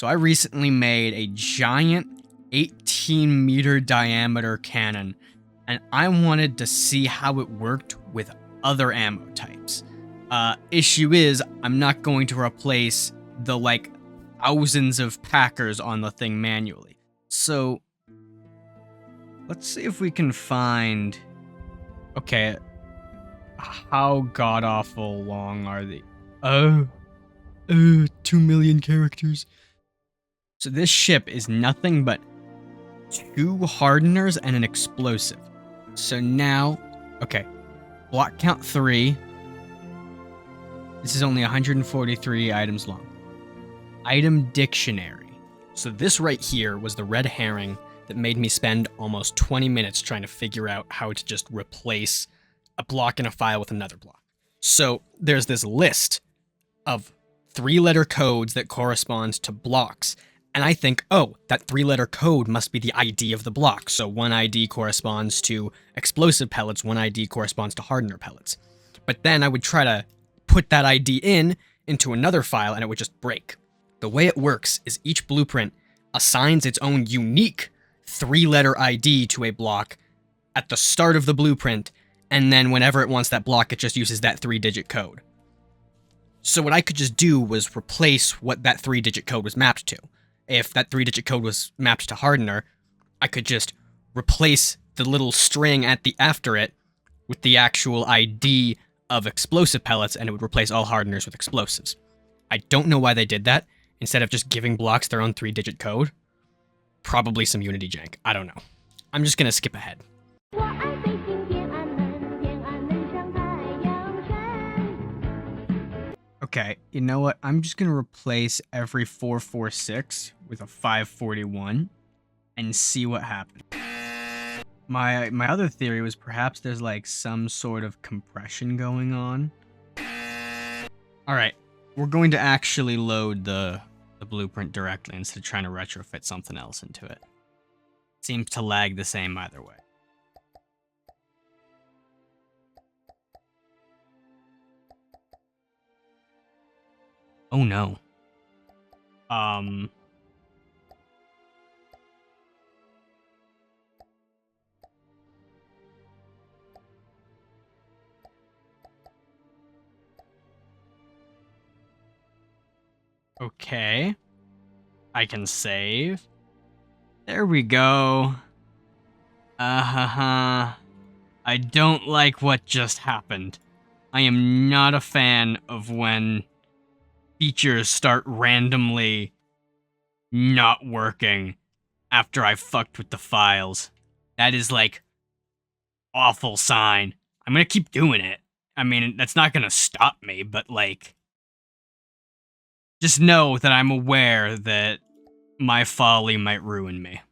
So I recently made a giant 18-meter diameter cannon, and I wanted to see how it worked with other ammo types. Issue is, I'm not going to replace the, thousands of packers on the thing manually. So, let's see if we can find... Okay, how god-awful long are they? 2 million characters. So this ship is nothing but 2 hardeners and an explosive. So now, okay, block count 3. This is only 143 items long. Item dictionary. So this right here was the red herring that made me spend almost 20 minutes trying to figure out how to just replace a block in a file with another block. So there's this list of 3-letter codes that corresponds to blocks. And I think, oh, that 3-letter code must be the ID of the block. So one ID corresponds to explosive pellets, one ID corresponds to hardener pellets. But then I would try to put that ID into another file and it would just break. The way it works is each blueprint assigns its own unique 3-letter ID to a block at the start of the blueprint, and then whenever it wants that block, it just uses that 3-digit code. So what I could just do was replace what that 3-digit code was mapped to. If that 3-digit code was mapped to hardener, I could just replace the little string after it with the actual ID of explosive pellets, and it would replace all hardeners with explosives. I don't know why they did that, instead of just giving blocks their own 3-digit code. Probably some Unity jank. I don't know. I'm just gonna skip ahead. Okay, you know what? I'm just gonna replace every 446 with a 541 and see what happens. My other theory was perhaps there's some sort of compression going on. Alright, we're going to actually load the blueprint directly instead of trying to retrofit something else into it. Seems to lag the same either way. Oh no. Okay. I can save. There we go. I don't like what just happened. I am not a fan of when features start randomly not working after I fucked with the files. That is awful sign. I'm gonna keep doing it. I mean, that's not gonna stop me, but just know that I'm aware that my folly might ruin me.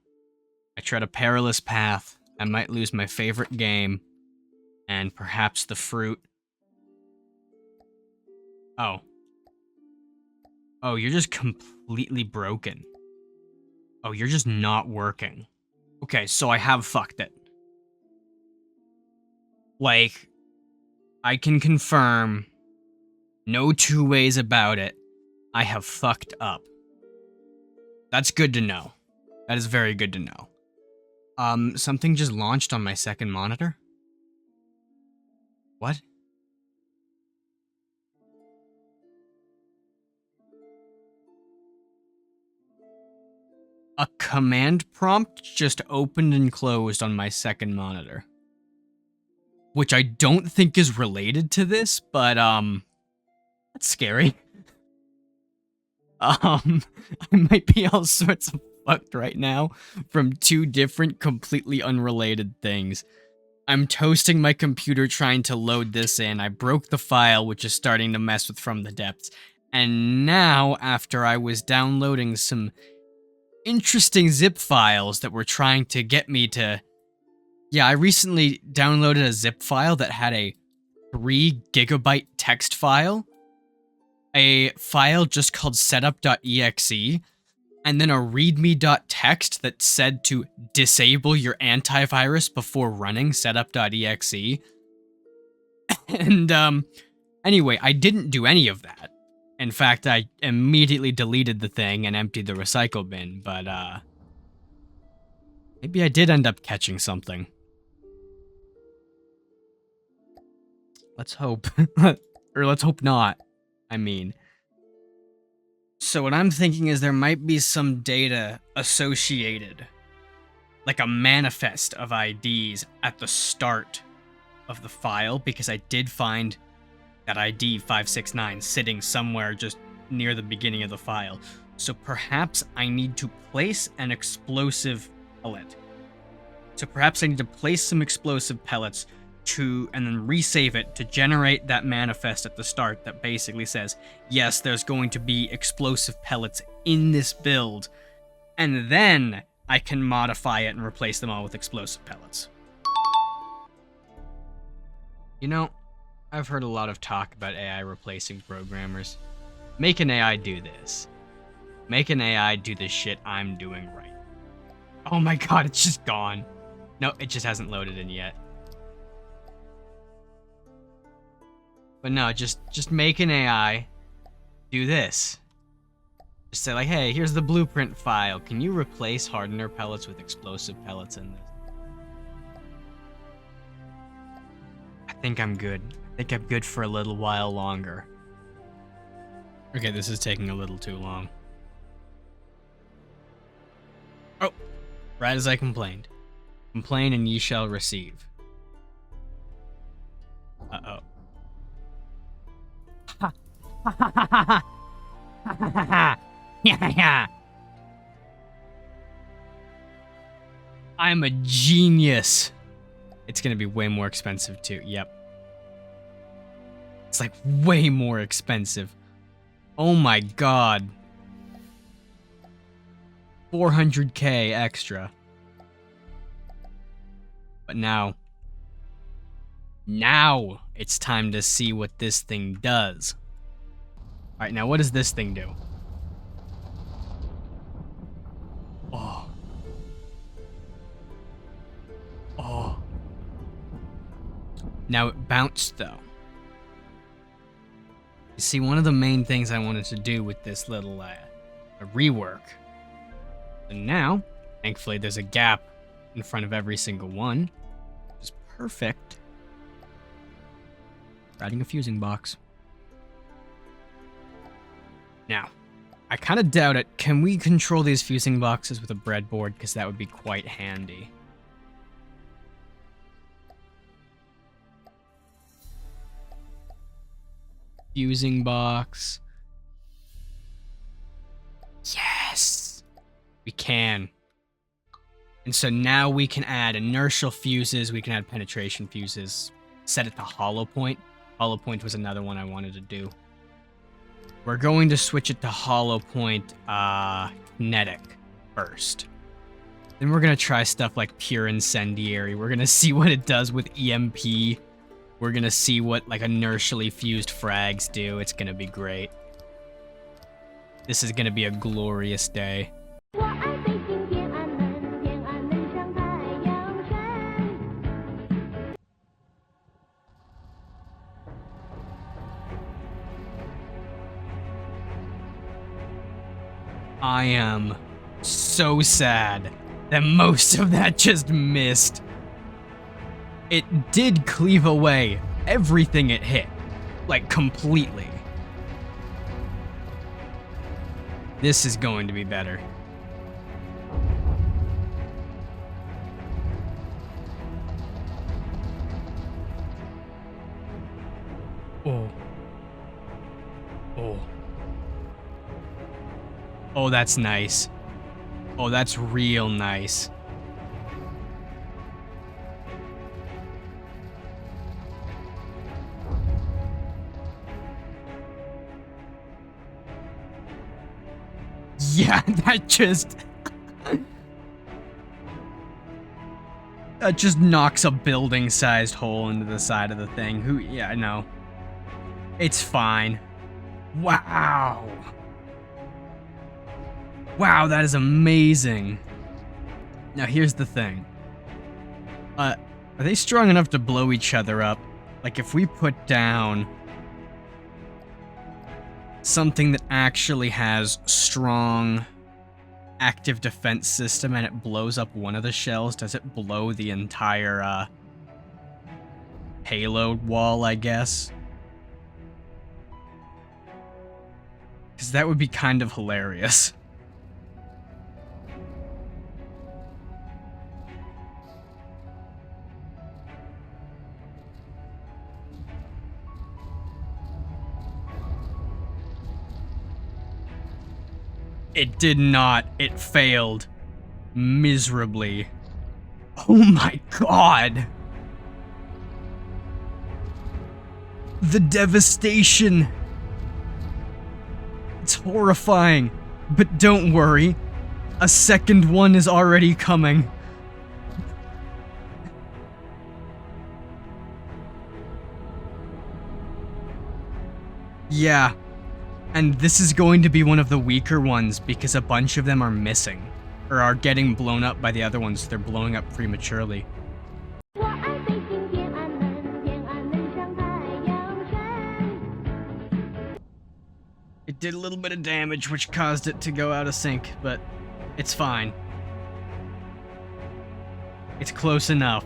I tread a perilous path. I might lose my favorite game, and perhaps the fruit. Oh. Oh, you're just completely broken. Oh, you're just not working. Okay, so I have fucked it. I can confirm, no 2 ways about it, I have fucked up. That's good to know. That is very good to know. Something just launched on my second monitor? What? A command prompt just opened and closed on my second monitor. Which I don't think is related to this, but, that's scary. I might be all sorts of fucked right now from 2 different, completely unrelated things. I'm toasting my computer trying to load this in. I broke the file, which is starting to mess with From the Depths. And now, after I was downloading some interesting zip files that were trying to get me to... Yeah, I recently downloaded a zip file that had a 3 gigabyte text file, a file just called setup.exe, and then a readme.txt that said to disable your antivirus before running setup.exe. And, anyway, I didn't do any of that. In fact, I immediately deleted the thing and emptied the recycle bin, but, maybe I did end up catching something. Let's hope. Or let's hope not. I mean. So what I'm thinking is there might be some data associated, like a manifest of IDs at the start of the file, because I did find that ID 569 sitting somewhere just near the beginning of the file. So perhaps I need to place an explosive pellet. So perhaps I need to place some explosive pellets and then resave it to generate that manifest at the start that basically says, yes, there's going to be explosive pellets in this build, and then I can modify it and replace them all with explosive pellets. You know, I've heard a lot of talk about AI replacing programmers. Make an AI do this. Make an AI do the shit I'm doing right. Oh my god, it's just gone. No, it just hasn't loaded in yet. But no, just make an AI do this. Just say like, hey, here's the blueprint file. Can you replace hardener pellets with explosive pellets in this? I think I'm good. I think I'm good for a little while longer. Okay, this is taking a little too long. Oh, right as I complained. Complain and ye shall receive. Uh-oh. Ha ha ha ha ha ha ha ha. Yeah, yeah. I'm a genius. It's gonna be way more expensive too. Yep. It's like way more expensive. Oh my god. 400k extra. But now it's time to see what this thing does. Alright, now what does this thing do? Oh. Oh. Now it bounced though. You see, one of the main things I wanted to do with this little rework. And now, thankfully, there's a gap in front of every single one. Which is perfect. Adding a fusing box. Now, I kind of doubt it. Can we control these fusing boxes with a breadboard? Because that would be quite handy. Fusing box. Yes! We can. And so now we can add inertial fuses, we can add penetration fuses, set it to hollow point. Hollow point was another one I wanted to do. We're going to switch it to hollow point kinetic first. Then we're going to try stuff like pure incendiary. We're going to see what it does with EMP. We're going to see what like inertially fused frags do. It's going to be great. This is going to be a glorious day. I am so sad that most of that just missed. It did cleave away everything it hit, like completely. This is going to be better. Oh. Oh. Oh, that's nice. Oh, that's real nice. Yeah, that just knocks a building-sized hole into the side of the thing. Yeah, no. It's fine. Wow. Wow, that is amazing. Now here's the thing. Are they strong enough to blow each other up? Like if we put down something that actually has strong active defense system and it blows up one of the shells, does it blow the entire payload wall, I guess? Because that would be kind of hilarious. It did not. It failed. Miserably. Oh my god! The devastation! It's horrifying. But don't worry. A second one is already coming. Yeah. And this is going to be one of the weaker ones because a bunch of them are missing. Or are getting blown up by the other ones. They're blowing up prematurely. It did a little bit of damage, which caused it to go out of sync, but it's fine. It's close enough.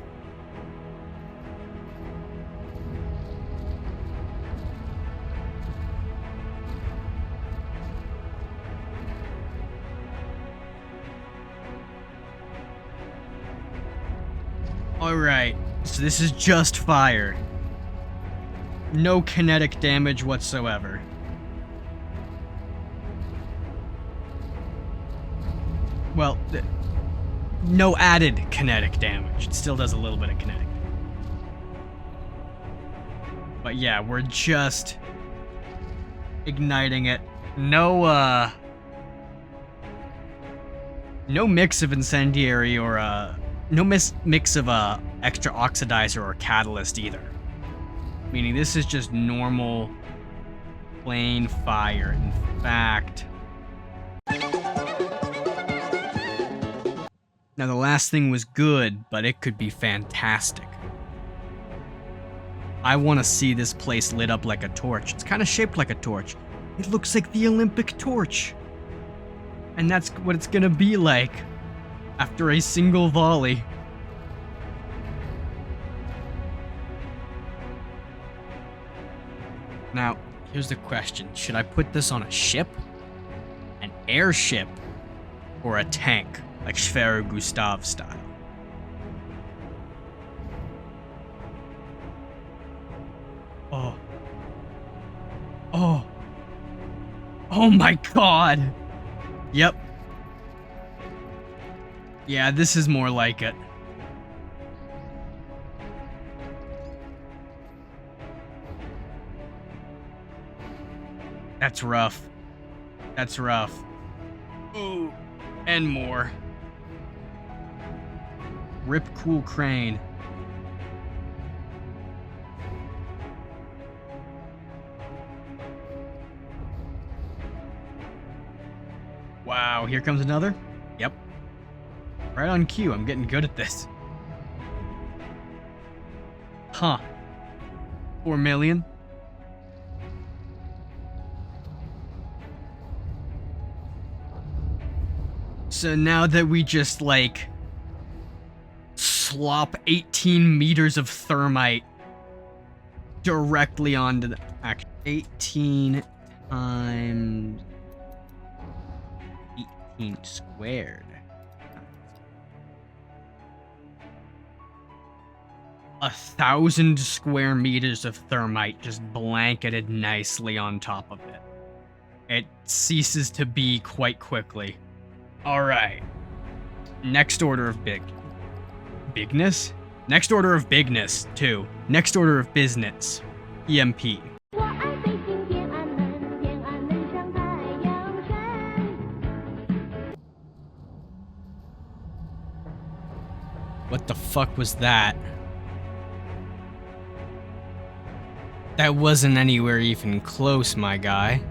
Alright, so this is just fire. No kinetic damage whatsoever. Well, no added kinetic damage. It still does a little bit of kinetic. But yeah, we're just igniting it. No mix of incendiary or no mix of extra oxidizer or catalyst either. Meaning this is just normal plain fire. In fact, now the last thing was good, but it could be fantastic. I want to see this place lit up like a torch. It's kind of shaped like a torch. It looks like the Olympic torch. And that's what it's gonna be like after a single volley. Now, here's the question. Should I put this on a ship? An airship? Or a tank? Like Schwerer Gustav style? Oh. Oh. Oh my god! Yep. Yeah, this is more like it. That's rough. That's rough. Ooh. And more. Rip Cool Crane. Wow, here comes another? Yep. Right on cue, I'm getting good at this. Huh. 4 million? So now that we just, like, slop 18 meters of thermite directly onto the... 18 times... 18 squared. 1,000 square meters of thermite just blanketed nicely on top of it. It ceases to be quite quickly. Alright. Next order of bigness? Next order of bigness, too. Next order of business. EMP. What the fuck was that? That wasn't anywhere even close, my guy.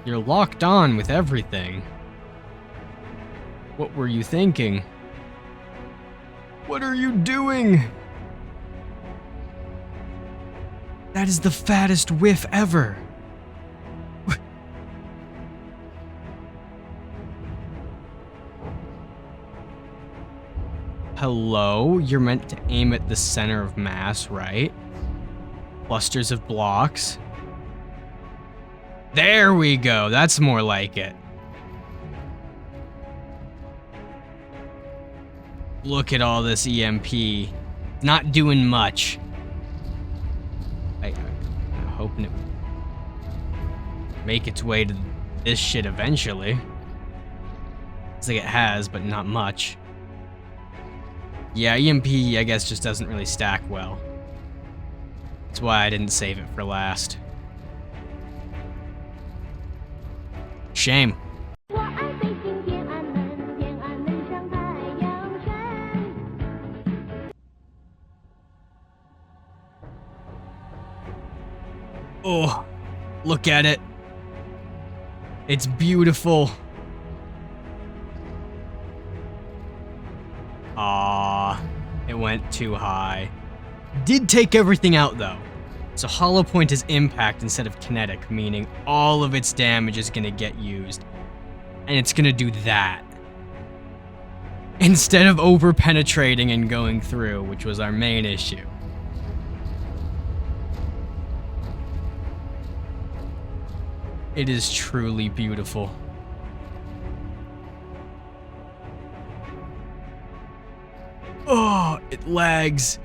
You're locked on with everything. What were you thinking? What are you doing? That is the fattest whiff ever. Hello? You're meant to aim at the center of mass, right? Clusters of blocks. There we go. That's more like it. Look at all this EMP. Not doing much. I'm hoping it would make its way to this shit eventually. It's like it has, but not much. Yeah, EMP, I guess, just doesn't really stack well. That's why I didn't save it for last. Shame. Oh, look at it. It's beautiful. Ah, it went too high. Did take everything out though. So Hollow Point is impact instead of kinetic, meaning all of its damage is gonna get used. And it's gonna do that. Instead of over-penetrating and going through, which was our main issue. It is truly beautiful. Oh, it lags.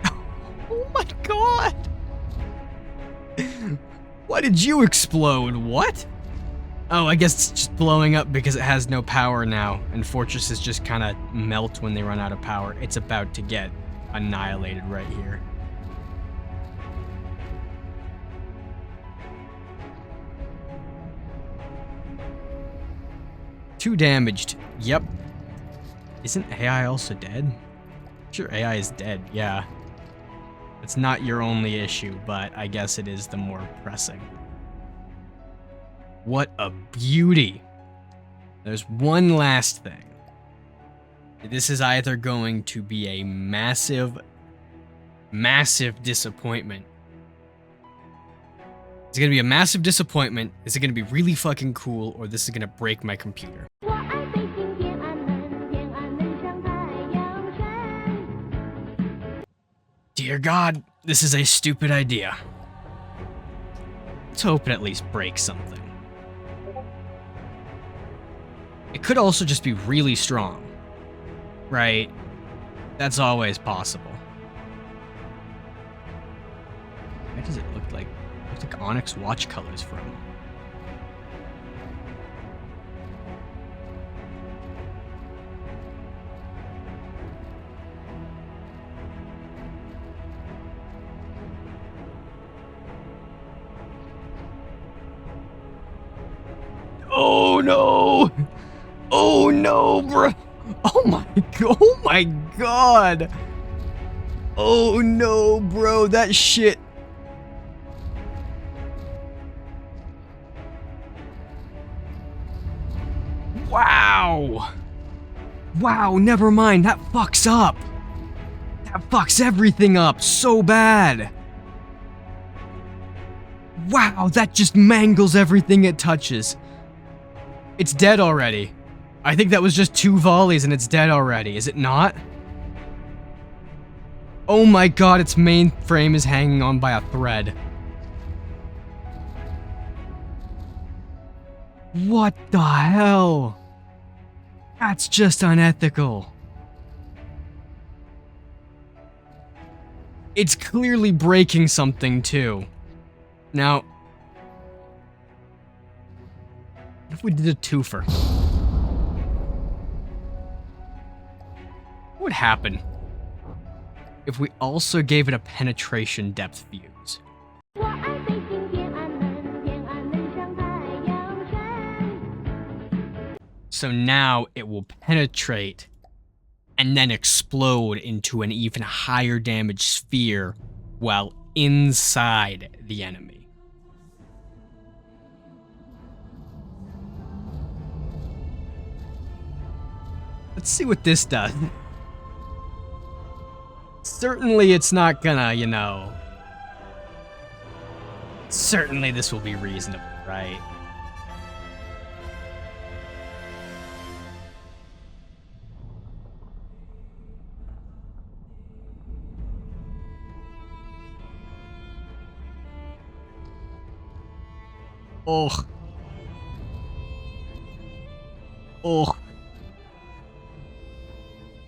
Oh my god! Why did you explode? What? Oh, I guess it's just blowing up because it has no power now, and fortresses just kind of melt when they run out of power. It's about to get annihilated right here. Too damaged. Yep. Isn't AI also dead? Sure, AI is dead, yeah. It's not your only issue, but I guess it is the more pressing. What a beauty. There's one last thing. This is either going to be a massive, massive disappointment. It's gonna be a massive disappointment, is it gonna be really fucking cool, or this is gonna break my computer? Dear God, this is a stupid idea. Let's hope it at least breaks something. It could also just be really strong. Right? That's always possible. Where does it look like? It looks like Onyx watch colors from. Oh no! Oh no, bro! Oh my god! Oh no, bro, that shit. Wow! Wow, never mind, that fucks up. That fucks everything up so bad. Wow, that just mangles everything it touches. It's dead already. I think that was just 2 volleys and it's dead already, is it not? Oh my god, its main frame is hanging on by a thread. What the hell? That's just unethical. It's clearly breaking something too. Now, what if we did a twofer? What would happen if we also gave it a penetration depth fuse? So now it will penetrate and then explode into an even higher damage sphere while inside the enemy. Let's see what this does. Certainly it's not gonna, you know, Certainly this will be reasonable, right? Oh. Oh.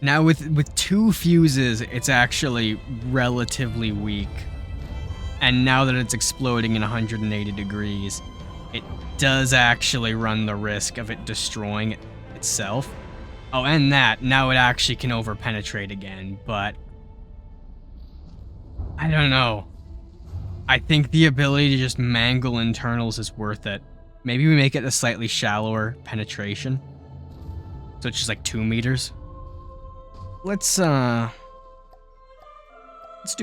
Now with 2 fuses, it's actually relatively weak. And now that it's exploding in 180 degrees, it does actually run the risk of it destroying itself. Oh, and that, now it actually can overpenetrate again, but I don't know. I think the ability to just mangle internals is worth it. Maybe we make it a slightly shallower penetration. So it's just like 2 meters. Let's do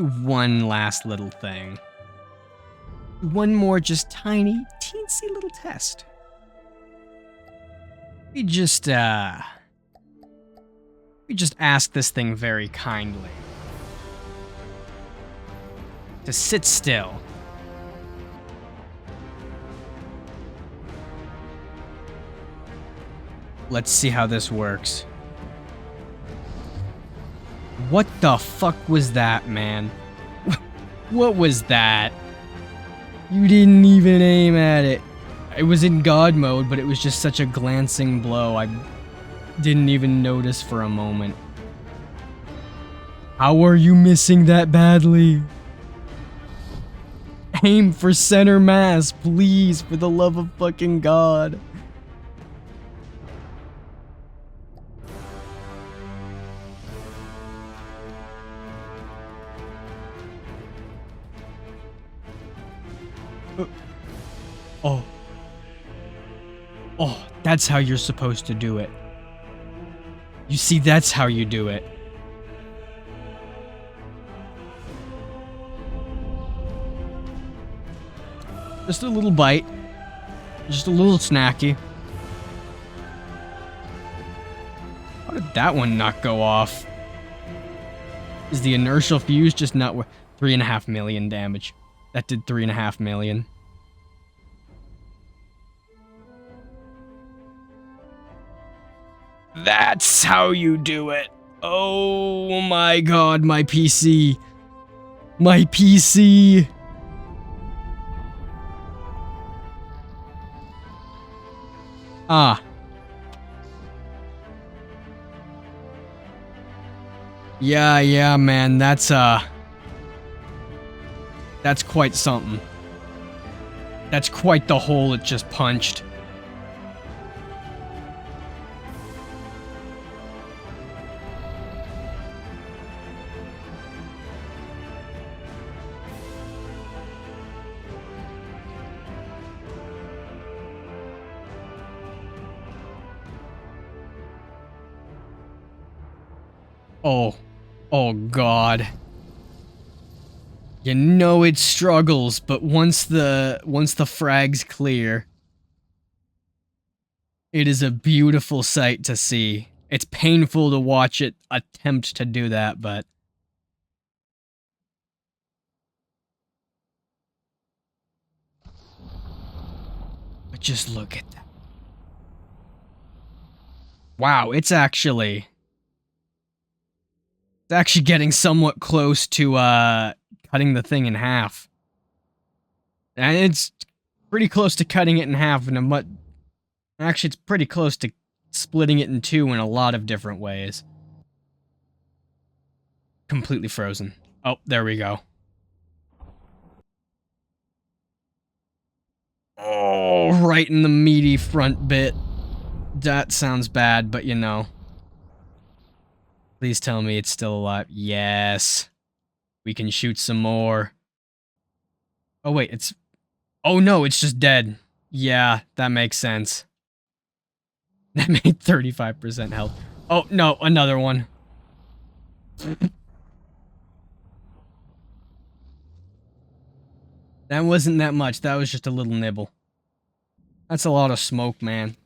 one last little thing. One more just tiny, teensy little test. We just ask this thing very kindly to sit still. Let's see how this works. What the fuck was that, man? What was that? You didn't even aim at it. It was in God mode, but it was just such a glancing blow. I didn't even notice for a moment. How are you missing that badly? Aim for center mass, please, for the love of fucking God. Oh. Oh, that's how you're supposed to do it. You see, that's how you do it. Just a little bite. Just a little snacky. How did that one not go off? Is the inertial fuse just not worth 3.5 million damage? That did 3.5 million. That's how you do it. Oh my God, my PC. My PC. Ah. Yeah, man, that's quite something. That's quite the hole it just punched. Oh God. You know it struggles, but once the frag's clear, it is a beautiful sight to see. It's painful to watch it attempt to do that, but just look at that. Wow, it's actually getting somewhat close to cutting the thing in half. And it's pretty close to cutting it in half in a much... Actually, it's pretty close to splitting it in two in a lot of different ways. Completely frozen. Oh, there we go. Oh, right in the meaty front bit. That sounds bad, but you know. Please tell me it's still alive. Yes. We can shoot some more. Oh, wait, it's... Oh, no, it's just dead. Yeah, that makes sense. That made 35% health. Oh, no, another one. That wasn't that much. That was just a little nibble. That's a lot of smoke, man.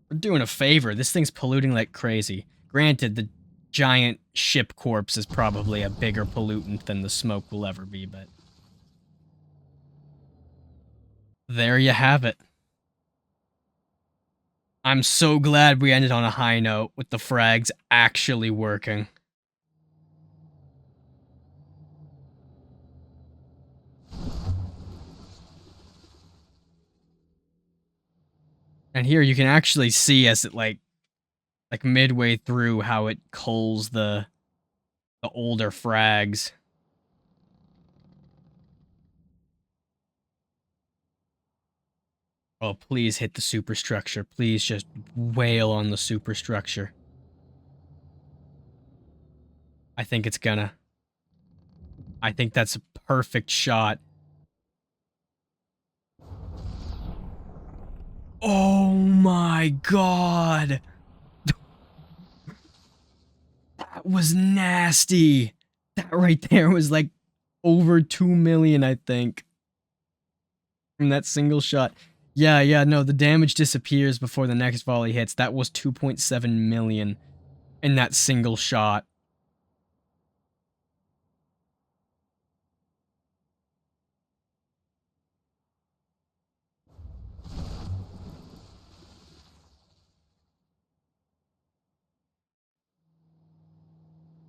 We're doing a favor. This thing's polluting like crazy. Granted, the giant ship corpse is probably a bigger pollutant than the smoke will ever be, but... There you have it. I'm so glad we ended on a high note with the frags actually working. And here you can actually see as it like midway through how it culls the older frags. Oh, please hit the superstructure. Please just wail on the superstructure. I think it's gonna. I think that's a perfect shot. Oh my god! That was nasty! That right there was like over 2 million, I think. From that single shot. Yeah, no, the damage disappears before the next volley hits. That was 2.7 million in that single shot.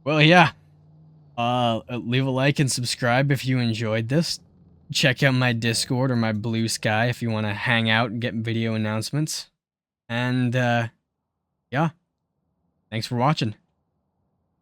Well, yeah. Leave a like and subscribe if you enjoyed this. Check out my Discord or my Blue Sky if you want to hang out and get video announcements. And, yeah. Thanks for watching.